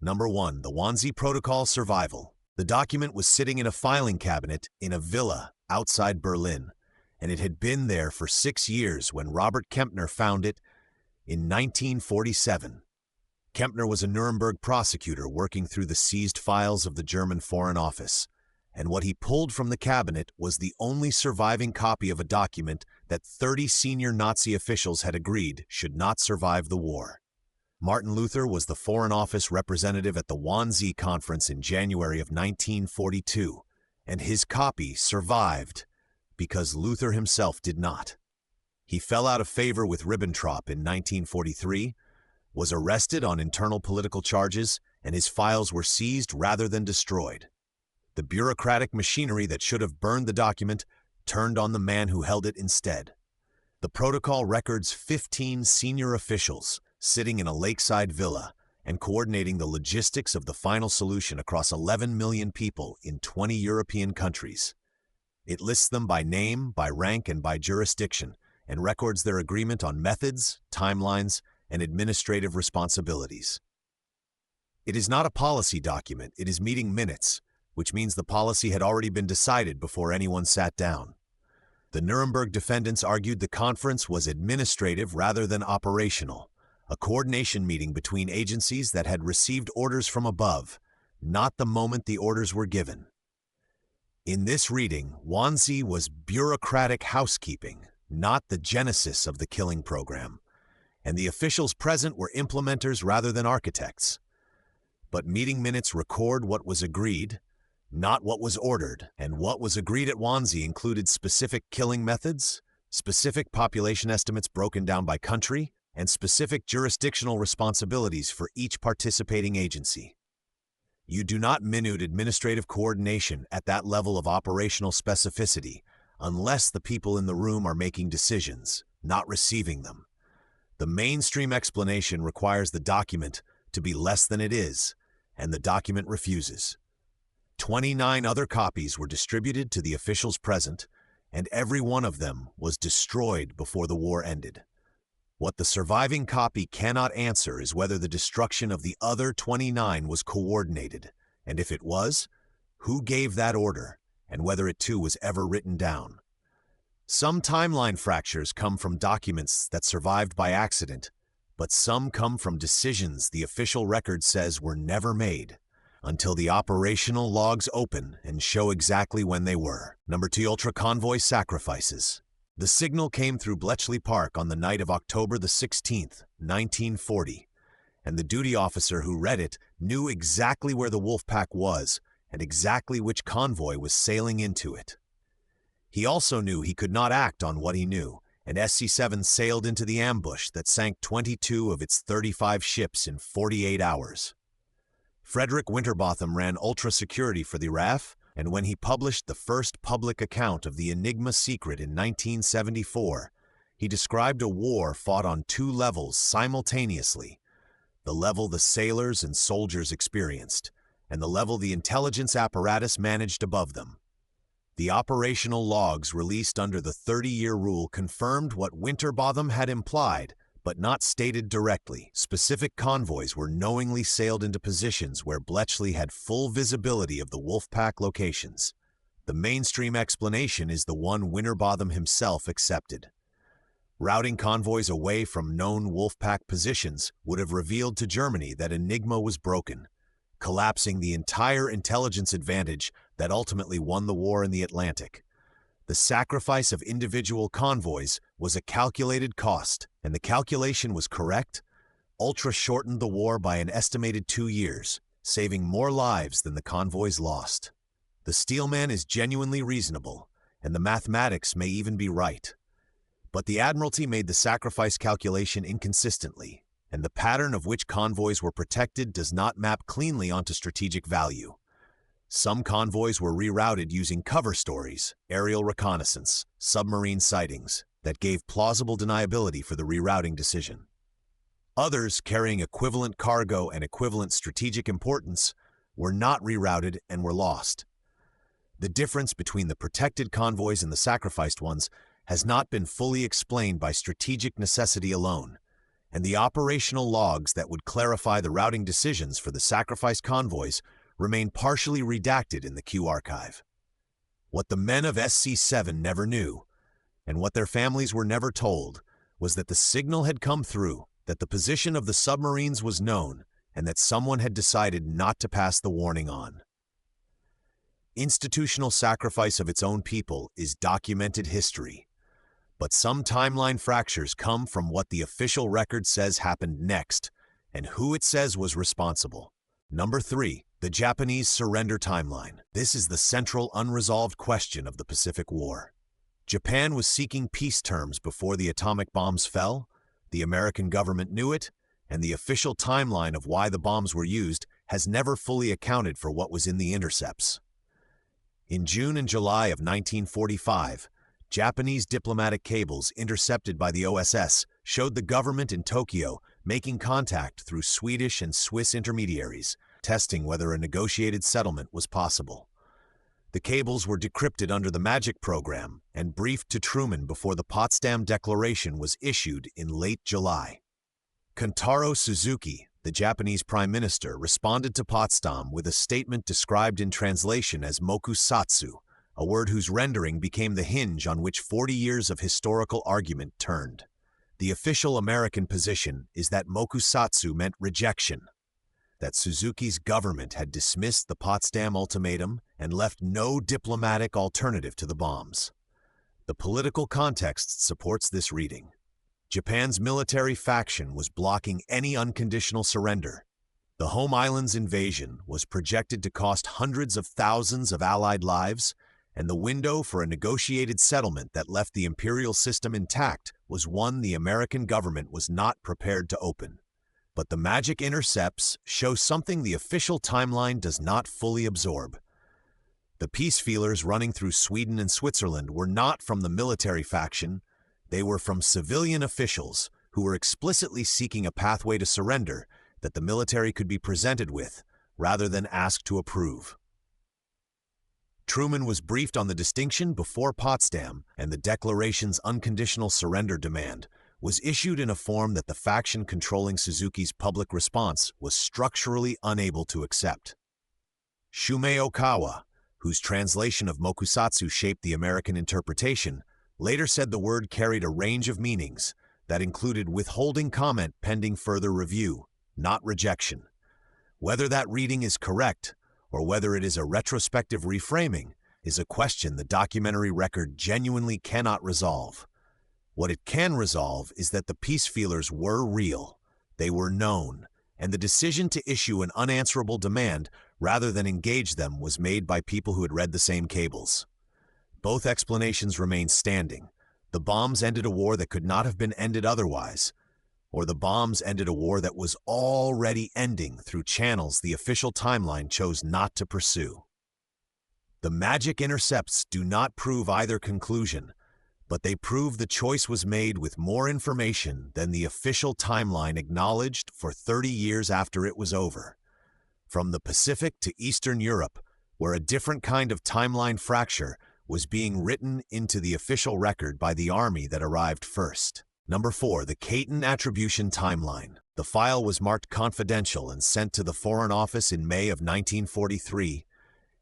Number 1. The Wannsee Protocol Survival. The document was sitting in a filing cabinet in a villa outside Berlin, and it had been there for 6 years when Robert Kempner found it in 1947. Kempner was a Nuremberg prosecutor working through the seized files of the German Foreign Office, and what he pulled from the cabinet was the only surviving copy of a document that 30 senior Nazi officials had agreed should not survive the war. Martin Luther was the Foreign Office representative at the Wannsee Conference in January of 1942, and his copy survived because Luther himself did not. He fell out of favor with Ribbentrop in 1943, was arrested on internal political charges, and his files were seized rather than destroyed. The bureaucratic machinery that should have burned the document turned on the man who held it instead. The protocol records 15 senior officials sitting in a lakeside villa and coordinating the logistics of the final solution across 11 million people in 20 European countries. It lists them by name, by rank, and by jurisdiction, and records their agreement on methods, timelines, and administrative responsibilities. It is not a policy document, it is meeting minutes, which means the policy had already been decided before anyone sat down. The Nuremberg defendants argued the conference was administrative rather than operational, a coordination meeting between agencies that had received orders from above, not the moment the orders were given. In this reading, Wannsee was bureaucratic housekeeping, not the genesis of the killing program, and the officials present were implementers rather than architects. But meeting minutes record what was agreed, not what was ordered, and what was agreed at Wannsee included specific killing methods, specific population estimates broken down by country, and specific jurisdictional responsibilities for each participating agency. You do not minute administrative coordination at that level of operational specificity unless the people in the room are making decisions, not receiving them. The mainstream explanation requires the document to be less than it is, and the document refuses. 29 other copies were distributed to the officials present, and every one of them was destroyed before the war ended. What the surviving copy cannot answer is whether the destruction of the other 29 was coordinated, and if it was, who gave that order, and whether it too was ever written down. Some timeline fractures come from documents that survived by accident, but some come from decisions the official record says were never made, until the operational logs open and show exactly when they were. Number 2. Ultra-convoy sacrifices. The signal came through Bletchley Park on the night of October the 16th, 1940, and the duty officer who read it knew exactly where the wolf pack was and exactly which convoy was sailing into it. He also knew he could not act on what he knew, and SC-7 sailed into the ambush that sank 22 of its 35 ships in 48 hours. Frederick Winterbotham ran ultra-security for the RAF, and when he published the first public account of the Enigma secret in 1974, he described a war fought on 2 levels simultaneously: the level the sailors and soldiers experienced, and the level the intelligence apparatus managed above them. The operational logs released under the 30-year rule confirmed what Winterbotham had implied, but not stated directly. Specific convoys were knowingly sailed into positions where Bletchley had full visibility of the Wolfpack locations. The mainstream explanation is the one Winterbotham himself accepted. Routing convoys away from known Wolfpack positions would have revealed to Germany that Enigma was broken, collapsing the entire intelligence advantage that ultimately won the war in the Atlantic. The sacrifice of individual convoys was a calculated cost, and the calculation was correct. Ultra shortened the war by an estimated 2 years, saving more lives than the convoys lost. The steelman is genuinely reasonable, and the mathematics may even be right. But the Admiralty made the sacrifice calculation inconsistently, and the pattern of which convoys were protected does not map cleanly onto strategic value. Some convoys were rerouted using cover stories, aerial reconnaissance, submarine sightings that gave plausible deniability for the rerouting decision. Others, carrying equivalent cargo and equivalent strategic importance, were not rerouted and were lost. The difference between the protected convoys and the sacrificed ones has not been fully explained by strategic necessity alone, and the operational logs that would clarify the routing decisions for the sacrifice convoys remain partially redacted in the Q archive. What the men of SC-7 never knew, and what their families were never told, was that the signal had come through, that the position of the submarines was known, and that someone had decided not to pass the warning on. Institutional sacrifice of its own people is documented history, but some timeline fractures come from what the official record says happened next, and who it says was responsible. Number 3. The Japanese surrender timeline. This is the central unresolved question of the Pacific War. Japan was seeking peace terms before the atomic bombs fell, the American government knew it, and the official timeline of why the bombs were used has never fully accounted for what was in the intercepts. In June and July of 1945, Japanese diplomatic cables intercepted by the OSS showed the government in Tokyo making contact through Swedish and Swiss intermediaries, testing whether a negotiated settlement was possible. The cables were decrypted under the MAGIC program and briefed to Truman before the Potsdam Declaration was issued in late July. Kentaro Suzuki, the Japanese Prime Minister, responded to Potsdam with a statement described in translation as mokusatsu, a word whose rendering became the hinge on which 40 years of historical argument turned. The official American position is that mokusatsu meant rejection, that Suzuki's government had dismissed the Potsdam Ultimatum and left no diplomatic alternative to the bombs. The political context supports this reading. Japan's military faction was blocking any unconditional surrender. The home island's invasion was projected to cost hundreds of thousands of Allied lives, and the window for a negotiated settlement that left the imperial system intact was one the American government was not prepared to open. But the MAGIC intercepts show something the official timeline does not fully absorb. The peace feelers running through Sweden and Switzerland were not from the military faction. They were from civilian officials who were explicitly seeking a pathway to surrender that the military could be presented with, rather than asked to approve. Truman was briefed on the distinction before Potsdam, and the declaration's unconditional surrender demand was issued in a form that the faction controlling Suzuki's public response was structurally unable to accept. Shumei Okawa, whose translation of mokusatsu shaped the American interpretation, later said the word carried a range of meanings that included withholding comment pending further review, not rejection. Whether that reading is correct, or whether it is a retrospective reframing, is a question the documentary record genuinely cannot resolve. What it can resolve is that the peace feelers were real, they were known, and the decision to issue an unanswerable demand rather than engage them was made by people who had read the same cables. Both explanations remain standing. The bombs ended a war that could not have been ended otherwise, or the bombs ended a war that was already ending through channels the official timeline chose not to pursue. The MAGIC intercepts do not prove either conclusion, but they prove the choice was made with more information than the official timeline acknowledged for 30 years after it was over. From the Pacific to Eastern Europe, where a different kind of timeline fracture was being written into the official record by the army that arrived first. Number 4. The Katyn Attribution Timeline. The file was marked confidential and sent to the Foreign Office in May of 1943,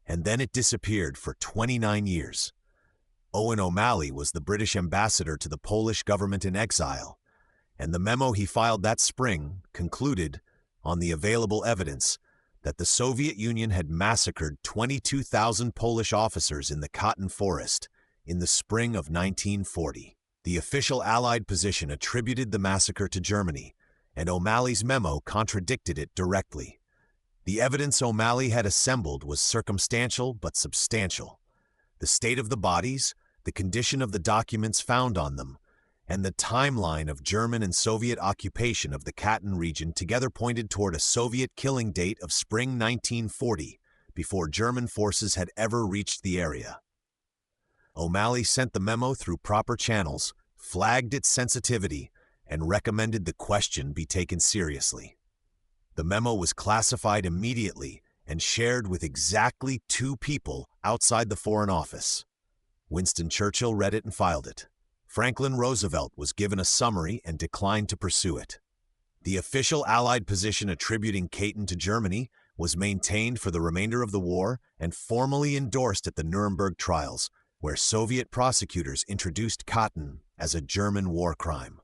and then it disappeared for 29 years. Owen O'Malley was the British ambassador to the Polish government in exile, and the memo he filed that spring concluded, on the available evidence, that the Soviet Union had massacred 22,000 Polish officers in the Katyn forest in the spring of 1940. The official Allied position attributed the massacre to Germany, and O'Malley's memo contradicted it directly. The evidence O'Malley had assembled was circumstantial but substantial. The state of the bodies, the condition of the documents found on them, and the timeline of German and Soviet occupation of the Katyn region together pointed toward a Soviet killing date of spring 1940, before German forces had ever reached the area. O'Malley sent the memo through proper channels, flagged its sensitivity, and recommended the question be taken seriously. The memo was classified immediately and shared with exactly 2 people outside the Foreign Office. Winston Churchill read it and filed it. Franklin Roosevelt was given a summary and declined to pursue it. The official Allied position attributing Katyn to Germany was maintained for the remainder of the war and formally endorsed at the Nuremberg trials, where Soviet prosecutors introduced Katyn as a German war crime.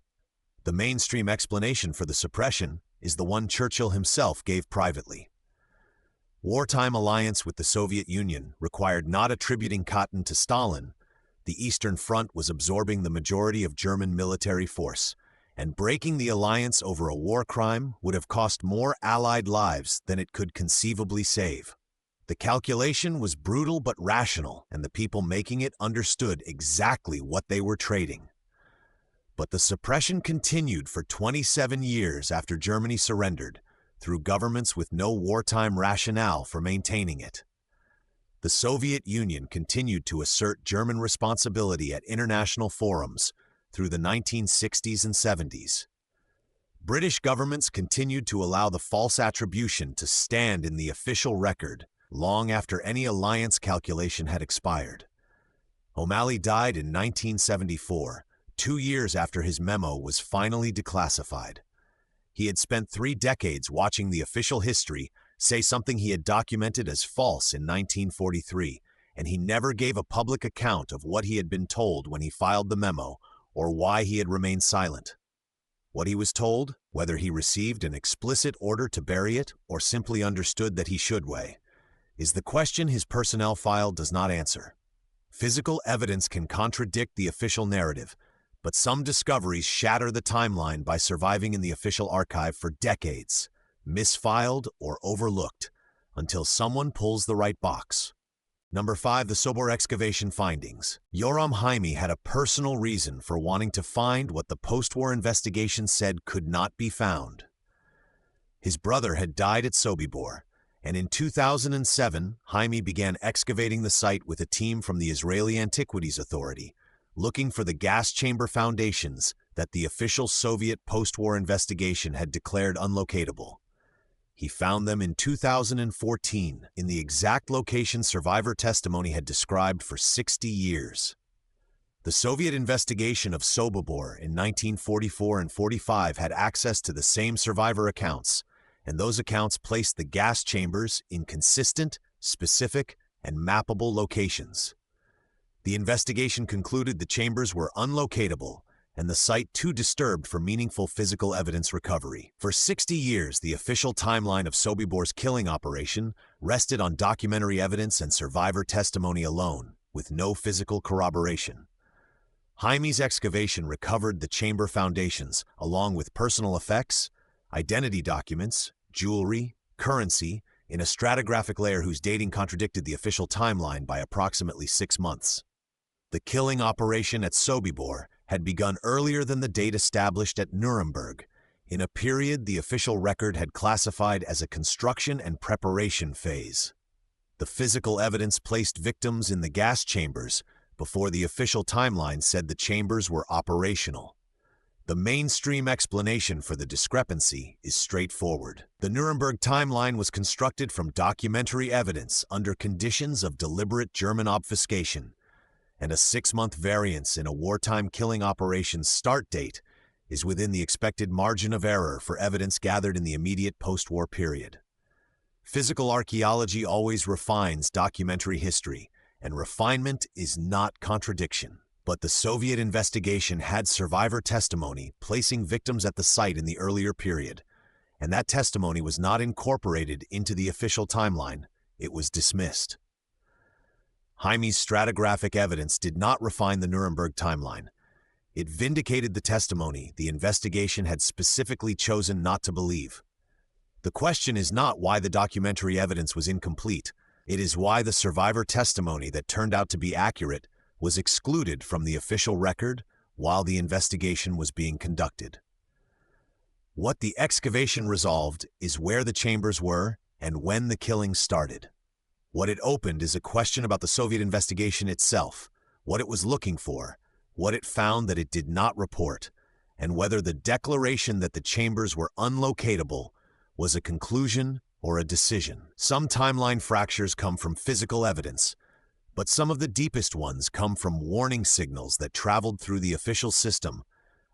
The mainstream explanation for the suppression is the one Churchill himself gave privately. Wartime alliance with the Soviet Union required not attributing Katyn to Stalin. The Eastern Front was absorbing the majority of German military force, and breaking the alliance over a war crime would have cost more Allied lives than it could conceivably save. The calculation was brutal but rational, and the people making it understood exactly what they were trading. But the suppression continued for 27 years after Germany surrendered, through governments with no wartime rationale for maintaining it. The Soviet Union continued to assert German responsibility at international forums through the 1960s and 70s. British governments continued to allow the false attribution to stand in the official record long after any alliance calculation had expired. O'Malley died in 1974, 2 years after his memo was finally declassified. He had spent 3 decades watching the official history say something he had documented as false in 1943, and he never gave a public account of what he had been told when he filed the memo or why he had remained silent. What he was told, whether he received an explicit order to bury it or simply understood that he should weigh, is the question his personnel file does not answer. Physical evidence can contradict the official narrative, but some discoveries shatter the timeline by surviving in the official archive for decades, misfiled or overlooked, until someone pulls the right box. Number 5. The Sobibor excavation findings. Yoram Jaime had a personal reason for wanting to find what the post-war investigation said could not be found. His brother had died at Sobibor, and in 2007, Jaime began excavating the site with a team from the Israeli Antiquities Authority, looking for the gas chamber foundations that the official Soviet post-war investigation had declared unlocatable. He found them in 2014 in the exact location survivor testimony had described for 60 years. The Soviet investigation of Sobibor in 1944 and 45 had access to the same survivor accounts, and those accounts placed the gas chambers in consistent, specific, and mappable locations. The investigation concluded the chambers were unlocatable and the site too disturbed for meaningful physical evidence recovery. For 60 years, the official timeline of Sobibor's killing operation rested on documentary evidence and survivor testimony alone, with no physical corroboration. Jaime's excavation recovered the chamber foundations, along with personal effects, identity documents, jewelry, currency, in a stratigraphic layer whose dating contradicted the official timeline by approximately 6 months. The killing operation at Sobibor had begun earlier than the date established at Nuremberg, in a period the official record had classified as a construction and preparation phase. The physical evidence placed victims in the gas chambers before the official timeline said the chambers were operational. The mainstream explanation for the discrepancy is straightforward. The Nuremberg timeline was constructed from documentary evidence under conditions of deliberate German obfuscation, and a 6-month variance in a wartime killing operation's start date is within the expected margin of error for evidence gathered in the immediate post-war period. Physical archaeology always refines documentary history, and refinement is not contradiction. But the Soviet investigation had survivor testimony placing victims at the site in the earlier period, and that testimony was not incorporated into the official timeline. It was dismissed. Jaime's stratigraphic evidence did not refine the Nuremberg timeline. It vindicated the testimony the investigation had specifically chosen not to believe. The question is not why the documentary evidence was incomplete. It is why the survivor testimony that turned out to be accurate was excluded from the official record while the investigation was being conducted. What the excavation resolved is where the chambers were and when the killing started. What it opened is a question about the Soviet investigation itself, what it was looking for, what it found that it did not report, and whether the declaration that the chambers were unlocatable was a conclusion or a decision. Some timeline fractures come from physical evidence, but some of the deepest ones come from warning signals that traveled through the official system,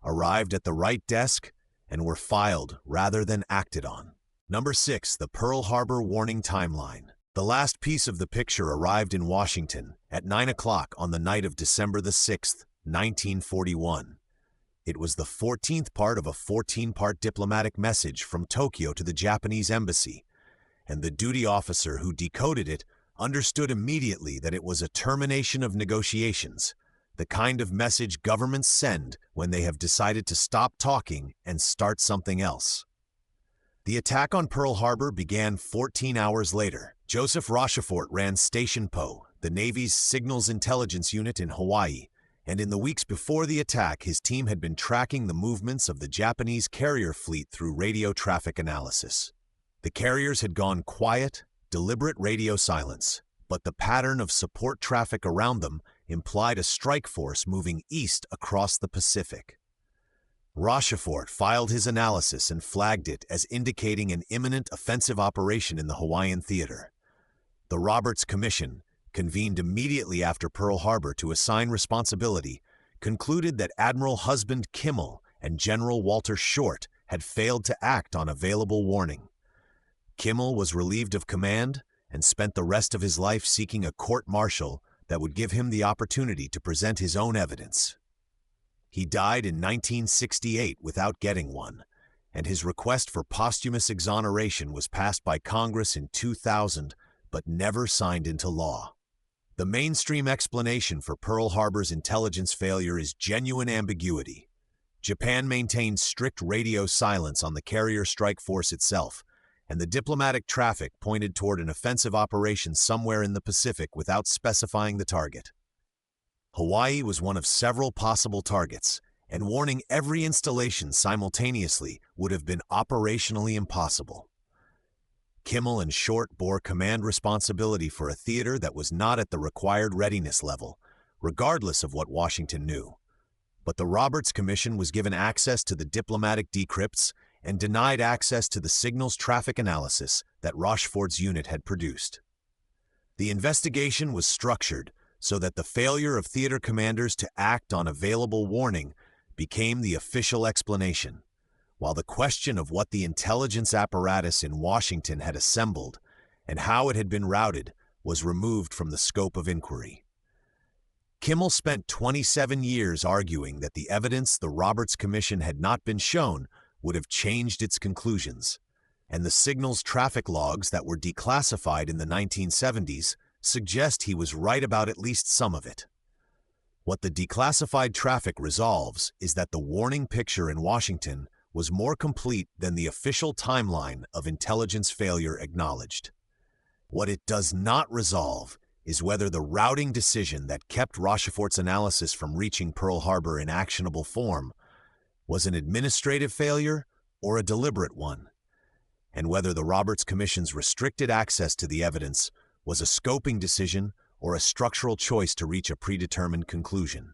arrived at the right desk, and were filed rather than acted on. Number 6. The Pearl Harbor Warning Timeline. The last piece of the picture arrived in Washington at 9 o'clock on the night of December the 6th, 1941. It was the 14th part of a 14-part diplomatic message from Tokyo to the Japanese embassy, and the duty officer who decoded it understood immediately that it was a termination of negotiations, the kind of message governments send when they have decided to stop talking and start something else. The attack on Pearl Harbor began 14 hours later. Joseph Rochefort ran Station Po, the Navy's signals intelligence unit in Hawaii, and in the weeks before the attack, his team had been tracking the movements of the Japanese carrier fleet through radio traffic analysis. The carriers had gone quiet, deliberate radio silence, but the pattern of support traffic around them implied a strike force moving east across the Pacific. Rochefort filed his analysis and flagged it as indicating an imminent offensive operation in the Hawaiian theater. The Roberts Commission, convened immediately after Pearl Harbor to assign responsibility, concluded that Admiral Husband Kimmel and General Walter Short had failed to act on available warning. Kimmel was relieved of command and spent the rest of his life seeking a court-martial that would give him the opportunity to present his own evidence. He died in 1968 without getting one, and his request for posthumous exoneration was passed by Congress in 2000 but never signed into law. The mainstream explanation for Pearl Harbor's intelligence failure is genuine ambiguity. Japan maintained strict radio silence on the carrier strike force itself, and the diplomatic traffic pointed toward an offensive operation somewhere in the Pacific without specifying the target. Hawaii was one of several possible targets, and warning every installation simultaneously would have been operationally impossible. Kimmel and Short bore command responsibility for a theater that was not at the required readiness level, regardless of what Washington knew. But the Roberts Commission was given access to the diplomatic decrypts and denied access to the signals traffic analysis that Rochefort's unit had produced. The investigation was structured so that the failure of theater commanders to act on available warning became the official explanation, while the question of what the intelligence apparatus in Washington had assembled and how it had been routed was removed from the scope of inquiry. Kimmel spent 27 years arguing that the evidence the Roberts Commission had not been shown would have changed its conclusions, and the signals traffic logs that were declassified in the 1970s suggest he was right about at least some of it. What the declassified traffic resolves is that the warning picture in Washington was more complete than the official timeline of intelligence failure acknowledged. What it does not resolve is whether the routing decision that kept Rochefort's analysis from reaching Pearl Harbor in actionable form was an administrative failure or a deliberate one, and whether the Roberts Commission's restricted access to the evidence was a scoping decision or a structural choice to reach a predetermined conclusion.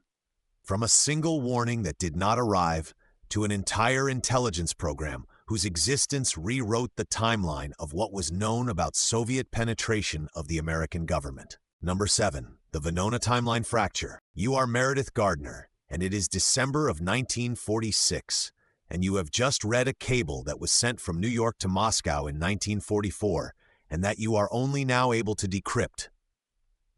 From a single warning that did not arrive to an entire intelligence program whose existence rewrote the timeline of what was known about Soviet penetration of the American government. Number 7. The Venona Timeline Fracture. You are Meredith Gardner, and it is December of 1946, and you have just read a cable that was sent from New York to Moscow in 1944, and that you are only now able to decrypt.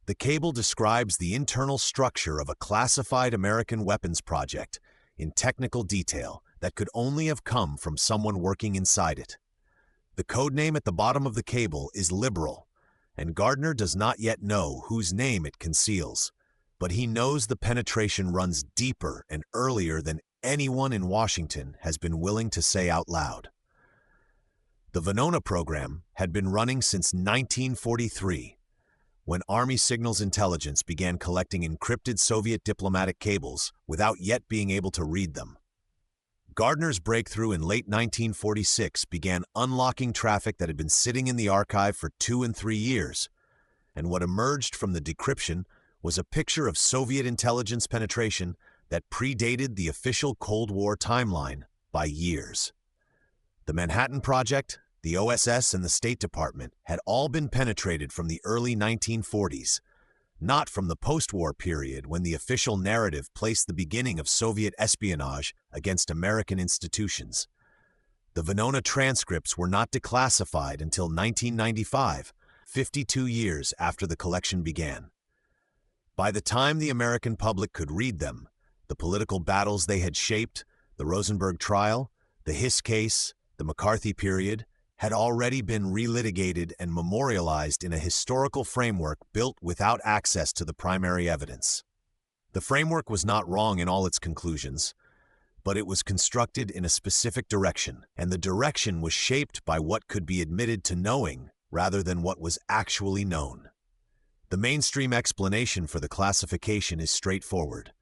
The cable describes the internal structure of a classified American weapons project in technical detail that could only have come from someone working inside it. The codename at the bottom of the cable is Liberal, and Gardner does not yet know whose name it conceals, but he knows the penetration runs deeper and earlier than anyone in Washington has been willing to say out loud. The Venona program had been running since 1943, when Army Signals Intelligence began collecting encrypted Soviet diplomatic cables without yet being able to read them. Gardner's breakthrough in late 1946 began unlocking traffic that had been sitting in the archive for 2 and 3 years, and what emerged from the decryption was a picture of Soviet intelligence penetration that predated the official Cold War timeline by years. The Manhattan Project, the OSS, and the State Department had all been penetrated from the early 1940s, not from the post-war period when the official narrative placed the beginning of Soviet espionage against American institutions. The Venona transcripts were not declassified until 1995, 52 years after the collection began. By the time the American public could read them, the political battles they had shaped, the Rosenberg trial, the Hiss case, the McCarthy period, had already been relitigated and memorialized in a historical framework built without access to the primary evidence. The framework was not wrong in all its conclusions, but it was constructed in a specific direction, and the direction was shaped by what could be admitted to knowing rather than what was actually known. The mainstream explanation for the classification is straightforward.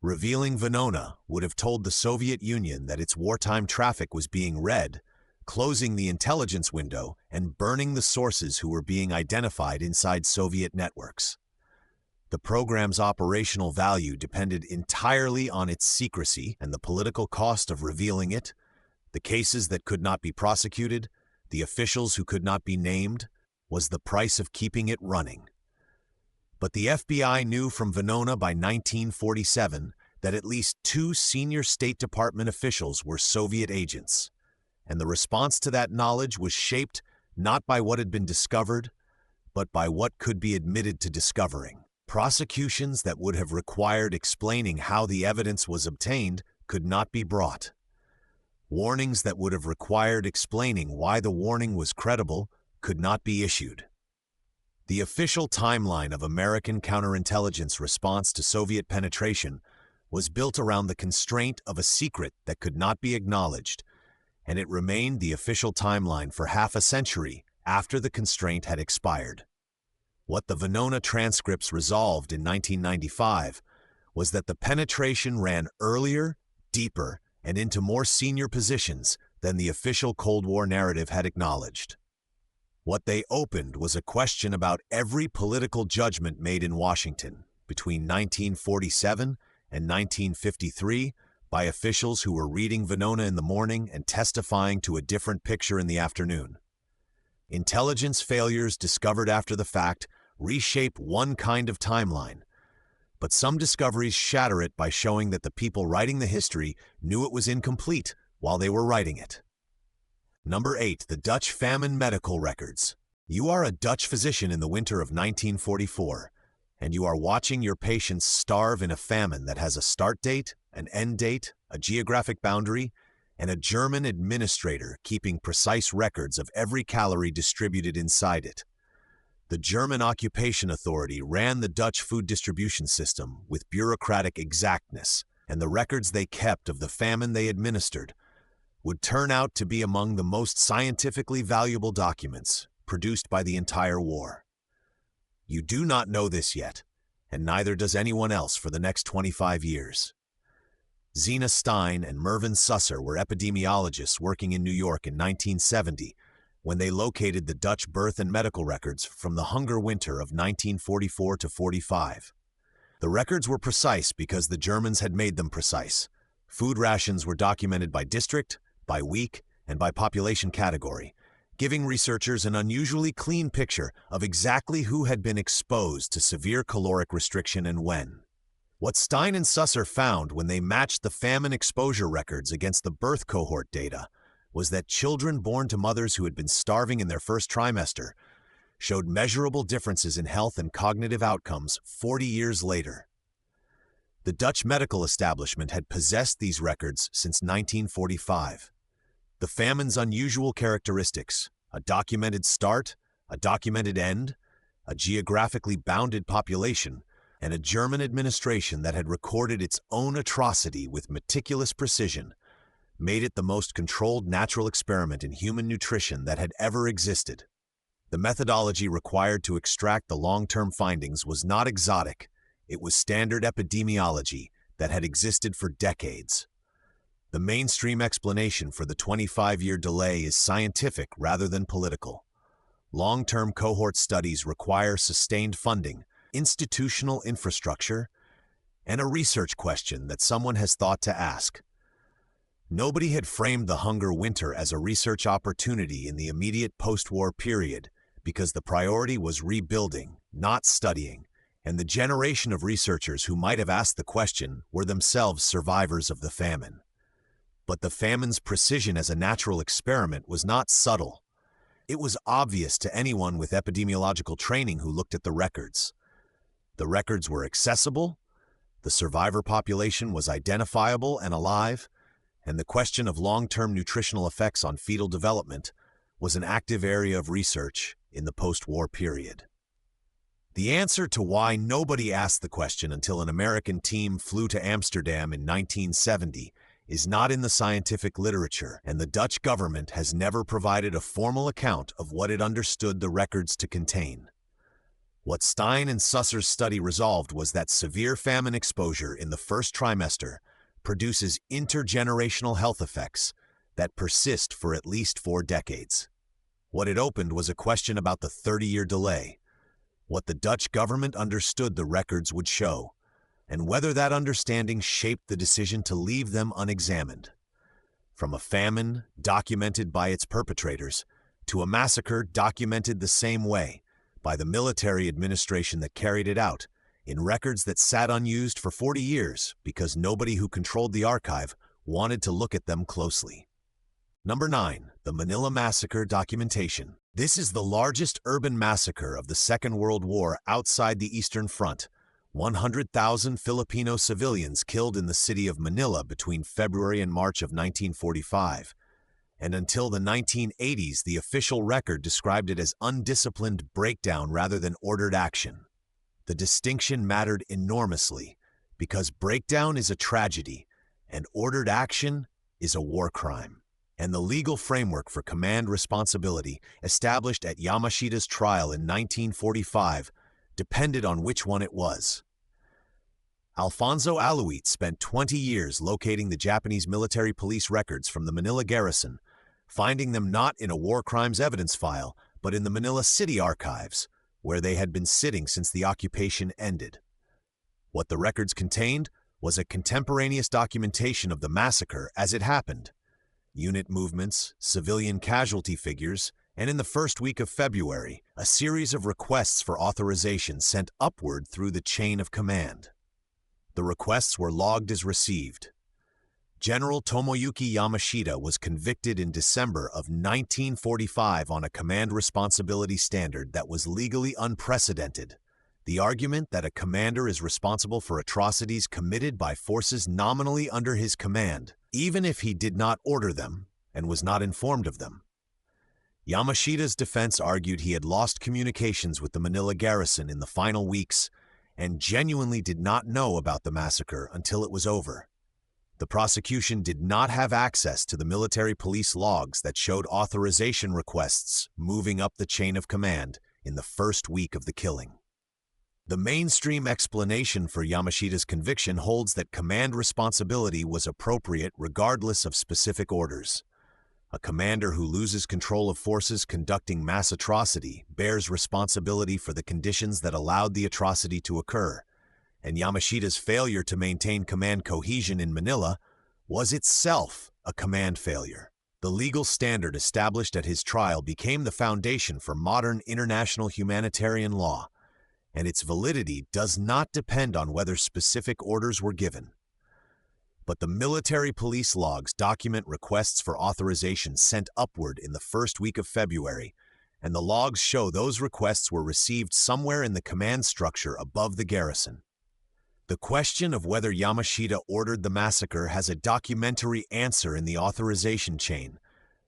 Revealing Venona would have told the Soviet Union that its wartime traffic was being read, closing the intelligence window and burning the sources who were being identified inside Soviet networks. The program's operational value depended entirely on its secrecy, and the political cost of revealing it, the cases that could not be prosecuted, the officials who could not be named, was the price of keeping it running. But the FBI knew from Venona by 1947 that at least 2 senior State Department officials were Soviet agents, and the response to that knowledge was shaped not by what had been discovered, but by what could be admitted to discovering. Prosecutions that would have required explaining how the evidence was obtained could not be brought. Warnings that would have required explaining why the warning was credible could not be issued. The official timeline of American counterintelligence response to Soviet penetration was built around the constraint of a secret that could not be acknowledged, and it remained the official timeline for half a century after the constraint had expired. What the Venona transcripts resolved in 1995 was that the penetration ran earlier, deeper, and into more senior positions than the official Cold War narrative had acknowledged. What they opened was a question about every political judgment made in Washington between 1947 and 1953 by officials who were reading Venona in the morning and testifying to a different picture in the afternoon. Intelligence failures discovered after the fact reshape one kind of timeline, but some discoveries shatter it by showing that the people writing the history knew it was incomplete while they were writing it. Number 8. The Dutch famine medical records. You are a Dutch physician in the winter of 1944, and you are watching your patients starve in a famine that has a start date, an end date, a geographic boundary, and a German administrator keeping precise records of every calorie distributed inside it. The German occupation authority ran the Dutch food distribution system with bureaucratic exactness, and the records they kept of the famine they administered would turn out to be among the most scientifically valuable documents produced by the entire war. You do not know this yet, and neither does anyone else for the next 25 years. Zena Stein and Mervyn Susser were epidemiologists working in New York in 1970 when they located the Dutch birth and medical records from the hunger winter of 1944 to 45. The records were precise because the Germans had made them precise. Food rations were documented by district, by week, and by population category, giving researchers an unusually clean picture of exactly who had been exposed to severe caloric restriction and when. What Stein and Susser found when they matched the famine exposure records against the birth cohort data was that children born to mothers who had been starving in their first trimester showed measurable differences in health and cognitive outcomes 40 years later. The Dutch medical establishment had possessed these records since 1945. The famine's unusual characteristics, a documented start, a documented end, a geographically bounded population, and a German administration that had recorded its own atrocity with meticulous precision, made it the most controlled natural experiment in human nutrition that had ever existed. The methodology required to extract the long-term findings was not exotic. It was standard epidemiology that had existed for decades. The mainstream explanation for the 25-year delay is scientific rather than political. Long-term cohort studies require sustained funding, institutional infrastructure, and a research question that someone has thought to ask. Nobody had framed the hunger winter as a research opportunity in the immediate post-war period because the priority was rebuilding, not studying, and the generation of researchers who might have asked the question were themselves survivors of the famine. But the famine's precision as a natural experiment was not subtle. It was obvious to anyone with epidemiological training who looked at the records. The records were accessible, the survivor population was identifiable and alive, and the question of long-term nutritional effects on fetal development was an active area of research in the post-war period. The answer to why nobody asked the question until an American team flew to Amsterdam in 1970 is not in the scientific literature, and the Dutch government has never provided a formal account of what it understood the records to contain. What Stein and Susser's study resolved was that severe famine exposure in the first trimester produces intergenerational health effects that persist for at least 4 decades. What it opened was a question about the 30-year delay, what the Dutch government understood the records would show, and whether that understanding shaped the decision to leave them unexamined. From a famine documented by its perpetrators to a massacre documented the same way by the military administration that carried it out, in records that sat unused for 40 years because nobody who controlled the archive wanted to look at them closely. Number 9. The Manila Massacre Documentation. This is the largest urban massacre of the Second World War outside the Eastern Front. 100,000 Filipino civilians killed in the city of Manila between February and March of 1945. And until the 1980s, the official record described it as undisciplined breakdown rather than ordered action. The distinction mattered enormously because breakdown is a tragedy and ordered action is a war crime. And the legal framework for command responsibility established at Yamashita's trial in 1945 depended on which one it was. Alfonso Aluit spent 20 years locating the Japanese military police records from the Manila garrison, finding them not in a war crimes evidence file, but in the Manila City archives, where they had been sitting since the occupation ended. What the records contained was a contemporaneous documentation of the massacre as it happened. Unit movements, civilian casualty figures, and in the first week of February, a series of requests for authorization sent upward through the chain of command. The requests were logged as received. General Tomoyuki Yamashita was convicted in December of 1945 on a command responsibility standard that was legally unprecedented. The argument that a commander is responsible for atrocities committed by forces nominally under his command, even if he did not order them and was not informed of them. Yamashita's defense argued he had lost communications with the Manila garrison in the final weeks and genuinely did not know about the massacre until it was over. The prosecution did not have access to the military police logs that showed authorization requests moving up the chain of command in the first week of the killing. The mainstream explanation for Yamashita's conviction holds that command responsibility was appropriate regardless of specific orders. A commander who loses control of forces conducting mass atrocity bears responsibility for the conditions that allowed the atrocity to occur, and Yamashita's failure to maintain command cohesion in Manila was itself a command failure. The legal standard established at his trial became the foundation for modern international humanitarian law, and its validity does not depend on whether specific orders were given. But the military police logs document requests for authorization sent upward in the first week of February, and the logs show those requests were received somewhere in the command structure above the garrison. The question of whether Yamashita ordered the massacre has a documentary answer in the authorization chain.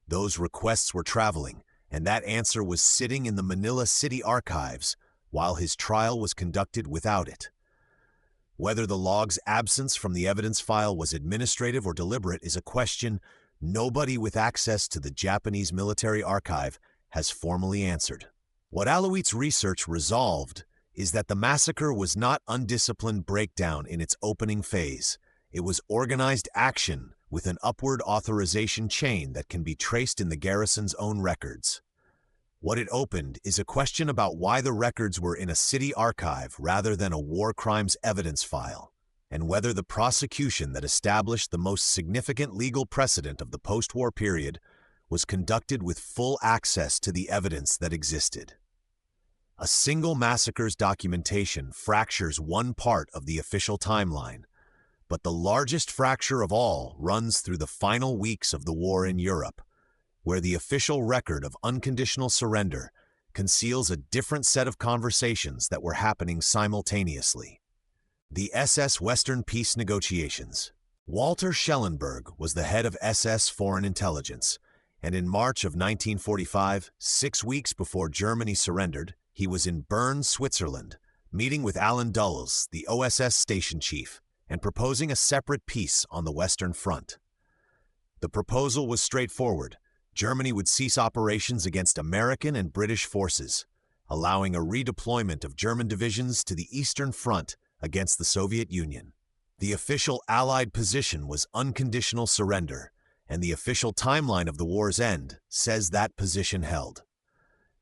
Those requests were traveling, and that answer was sitting in the Manila City archives, while his trial was conducted without it. Whether the log's absence from the evidence file was administrative or deliberate is a question nobody with access to the Japanese military archive has formally answered. What Aluit's research resolved is that the massacre was not undisciplined breakdown in its opening phase. It was organized action with an upward authorization chain that can be traced in the garrison's own records. What it opened is a question about why the records were in a city archive rather than a war crimes evidence file, and whether the prosecution that established the most significant legal precedent of the post-war period was conducted with full access to the evidence that existed. A single massacre's documentation fractures one part of the official timeline, But the largest fracture of all runs through the final weeks of the war in Europe, where the official record of unconditional surrender conceals a different set of conversations that were happening simultaneously. The SS Western Peace Negotiations. Walter Schellenberg was the head of SS Foreign Intelligence, and in March of 1945, 6 weeks before Germany surrendered, he was in Bern, Switzerland, meeting with Allen Dulles, the OSS station chief, and proposing a separate peace on the Western Front. The proposal was straightforward. Germany would cease operations against American and British forces, allowing a redeployment of German divisions to the Eastern Front against the Soviet Union. The official Allied position was unconditional surrender, and the official timeline of the war's end says that position held.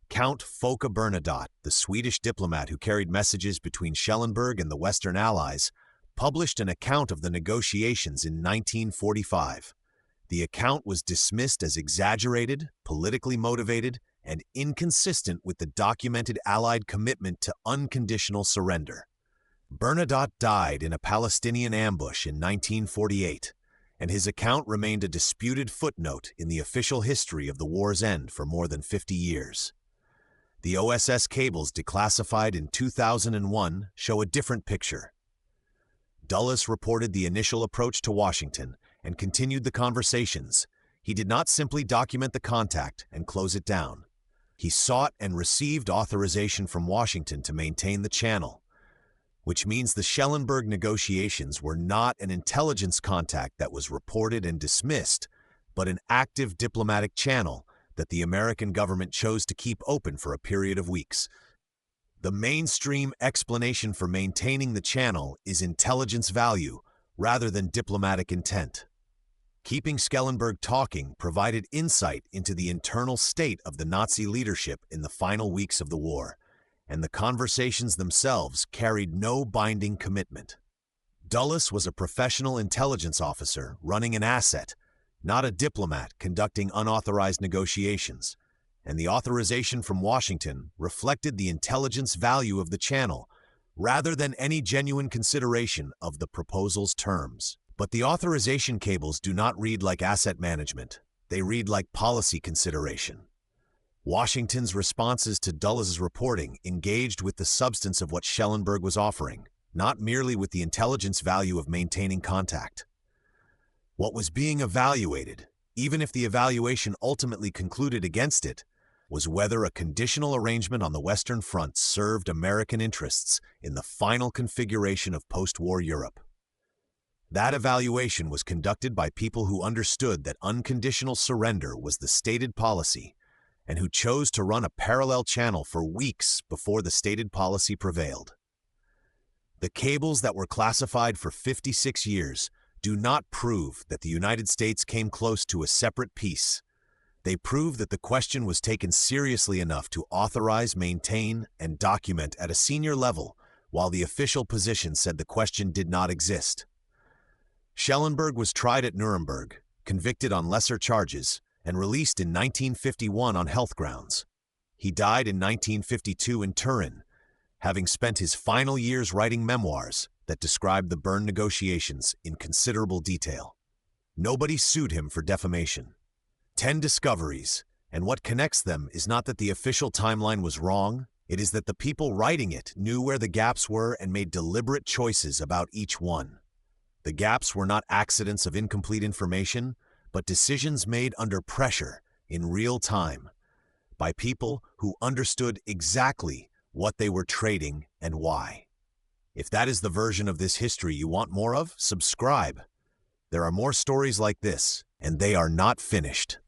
Count Folke Bernadotte, the Swedish diplomat who carried messages between Schellenberg and the Western Allies, published an account of the negotiations in 1945. The account was dismissed as exaggerated, politically motivated, and inconsistent with the documented Allied commitment to unconditional surrender. Bernadotte died in a Palestinian ambush in 1948, and his account remained a disputed footnote in the official history of the war's end for more than 50 years. The OSS cables declassified in 2001 show a different picture. Dulles reported the initial approach to Washington and continued the conversations. He did not simply document the contact and close it down. He sought and received authorization from Washington to maintain the channel, which means the Schellenberg negotiations were not an intelligence contact that was reported and dismissed, but an active diplomatic channel that the American government chose to keep open for a period of weeks. The mainstream explanation for maintaining the channel is intelligence value rather than diplomatic intent. Keeping Schellenberg talking provided insight into the internal state of the Nazi leadership in the final weeks of the war, and the conversations themselves carried no binding commitment. Dulles was a professional intelligence officer running an asset, not a diplomat conducting unauthorized negotiations, and the authorization from Washington reflected the intelligence value of the channel rather than any genuine consideration of the proposal's terms. But the authorization cables do not read like asset management. They read like policy consideration. Washington's responses to Dulles's reporting engaged with the substance of what Schellenberg was offering, not merely with the intelligence value of maintaining contact. What was being evaluated, even if the evaluation ultimately concluded against it, was whether a conditional arrangement on the Western Front served American interests in the final configuration of post-war Europe. That evaluation was conducted by people who understood that unconditional surrender was the stated policy, and who chose to run a parallel channel for weeks before the stated policy prevailed. The cables that were classified for 56 years do not prove that the United States came close to a separate peace. They prove that the question was taken seriously enough to authorize, maintain, and document at a senior level, while the official position said the question did not exist. Schellenberg was tried at Nuremberg, convicted on lesser charges, and released in 1951 on health grounds. He died in 1952 in Turin, having spent his final years writing memoirs that described the Bern negotiations in considerable detail. Nobody sued him for defamation. 10 discoveries, and what connects them is not that the official timeline was wrong, it is that the people writing it knew where the gaps were and made deliberate choices about each one. The gaps were not accidents of incomplete information, but decisions made under pressure in real time by people who understood exactly what they were trading and why. If that is the version of this history you want more of, subscribe. There are more stories like this, and they are not finished.